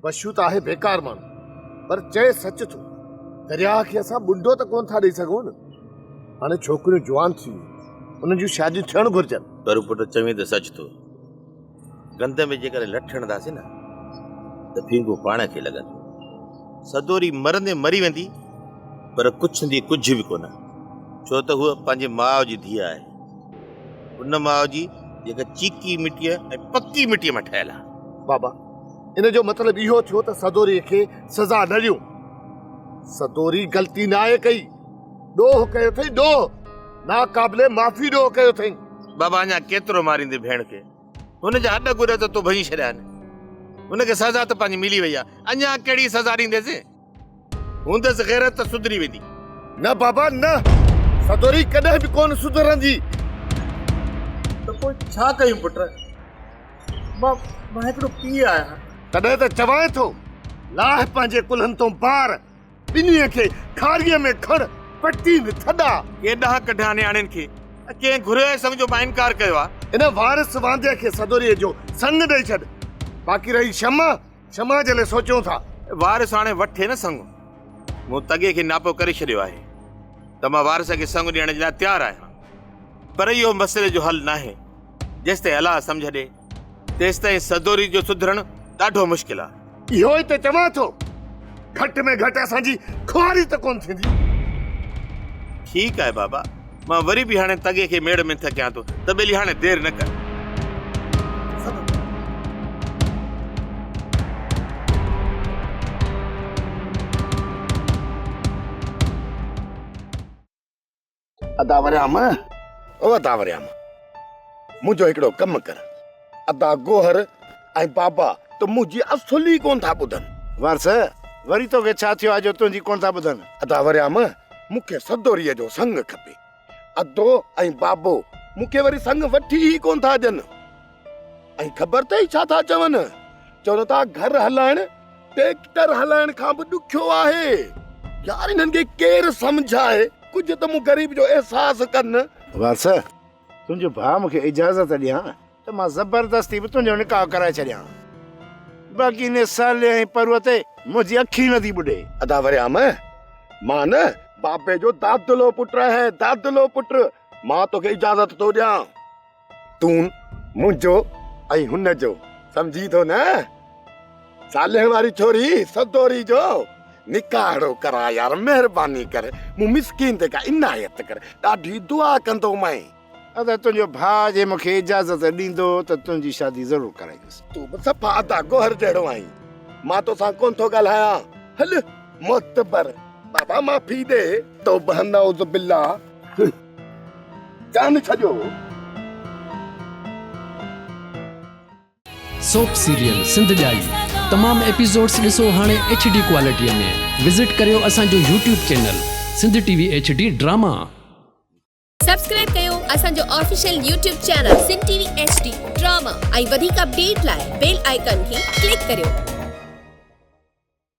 बशू त आहे बेकार माण्हू, पर चए सच थो। दरिया खे असां बुंडो त कोन था ॾेई सघूं न। हाणे छोकिरियूं जवान थी उन्हनि जूं शादियूं थियणु घुरजनि। पर पुट चवीं त सच थो। गंद में जेकर लठणदासीं न त फींगू पाण खे लॻनि। सदोरी मरंदे मरी वेंदी, पर कुझंदी कुझु बि कोन, छो त हूअ पंहिंजे माउ जी धीउ आहे। उन माउ जी जेका चीकी मिटीअ ऐं पकी मिटीअ में ठहियल आहे। बाबा, इन जो मतिलबु इहो थियो त सदोरीअ खे सज़ा न ॾियूं। सदोरी ग़लती न आहे कई, ॾोह कयो अथई, ॾोह नाक़ाबिले माफ़ी ॾोह कयो अथई। बाबा अञा केतिरो मारींदे भेण खे, हुनजा हॾ गुॾ त तो भञी छॾिया आहिनि। हुनखे सज़ा त पंहिंजी मिली वई आहे, अञा कहिड़ी सज़ा ॾींदेसि? हूंदसि गैरत त सुधरी वेंदी। न बाबा न, सदोरी कॾहिं बि कोन सुधरंदी। त पोइ छा कयूं पुट? मां हिकिड़ो पीउ आहियां। तॾहिं त चवां थो, लाह पंहिंजे कुल्हनि तो बार, ॿिन्हीअ खे खारीअ में खण, पटी में थॾा। केॾांहुं कढिया नियाणियुनि खे, कंहिं घुरियो सम्झो मां इनकार कयो आहे। इन वारिस वांदे खे सदोरीअ जो संग ॾेई छॾ। बाक़ी रही क्षमा, क्षमा जे लाइ सोचूं था। वारिस हाणे वठे न संग। मूं तॻे खे नापो करे छॾियो आहे त मां वारिस खे संग ॾियण जे लाइ तयारु आहियां। पर इहो मसइले जो हल न आहे। जेसिताईं अलाह सम्झ ॾे तेसिताईं सदोरी जो सुधरणु ॾाढो मुश्किल आहे। इहो ई त चवां थो, घटि में घटि असांजी खुआरी त कोन थींदी। ठीकु आहे बाबा, मां वरी बि हाणे तॻे खे मेड़ में थकियां थो, त ॿेली हाणे देरि न कर। अदा वरियाम, ओ अदा वरियाम, मुंहिंजो हिकिड़ो कमु कर। अदा गोहर ऐं बाबा त मुंहिंजी असुली कोन था ॿुधनि। वारस वरी तोखे छा थियो आहे जो तुंहिंजी कोन था ॿुधनि? अदा वरियाम, मूंखे सदोरीअ जो संग खपे। अदो ऐं बाबो मूंखे वरी संग वठी ई कोन था ॾियनि। ऐं ख़बर अथई छा था चवनि? चवनि था घर हलाइण ट्रैक्टर हलाइण खां बि ॾुखियो आहे। यार इन्हनि खे केरु सम्झाए? कुझु त मूं ग़रीब जो एहसासु कनि। वारस तुंहिंजो भाउ मूंखे इजाज़त ॾियां त मां ज़बरदस्ती बि तुंहिंजो निकाह कराए छॾियां। बाक़ी इन साले ऐं पर्व ते मुंहिंजी अखी नथी ॿुॾे। अदा वरियाम, मां न बाबे जो दादलो पुटु आहे, दादलो पुटु। मां तोखे इजाज़त थो ॾियां। तूं मुंहिंजो ऐं हुनजो सम्झी थो न? साले वारी छोरी सदोरी जो निकाह करा यार, महिरबानी कर। मूं मिसकीन ते का इनायत कर, ॾाढी दुआ कंदो मैं। अदा तुंहिंजो भाउ जे मूंखे इजाज़त ॾींदो त तुंहिंजी शादी ज़रूरु कराईंदुसि। तूं बि सफ़ा अदा गोहर जहिड़ो आहीं। मां तोसां कोन थो ॻाल्हायां। हल मोतबर, बाबा माफ़ी ॾे। तो नऊज़ बिल्लाह, जान छॾियो। सोप सीरियल सिंध ॼाई तमाम एपिसोड्स ॾिसो हाणे HD क्वालिटीअ में। विज़िट करियो असांजो YouTube channel Sindh TV HD drama. Subscribe कयो असांजो official YouTube channel Sindh TV HD drama ऐं वधीक अपडेट लाइ बेल आइकन खे क्लिक करियो।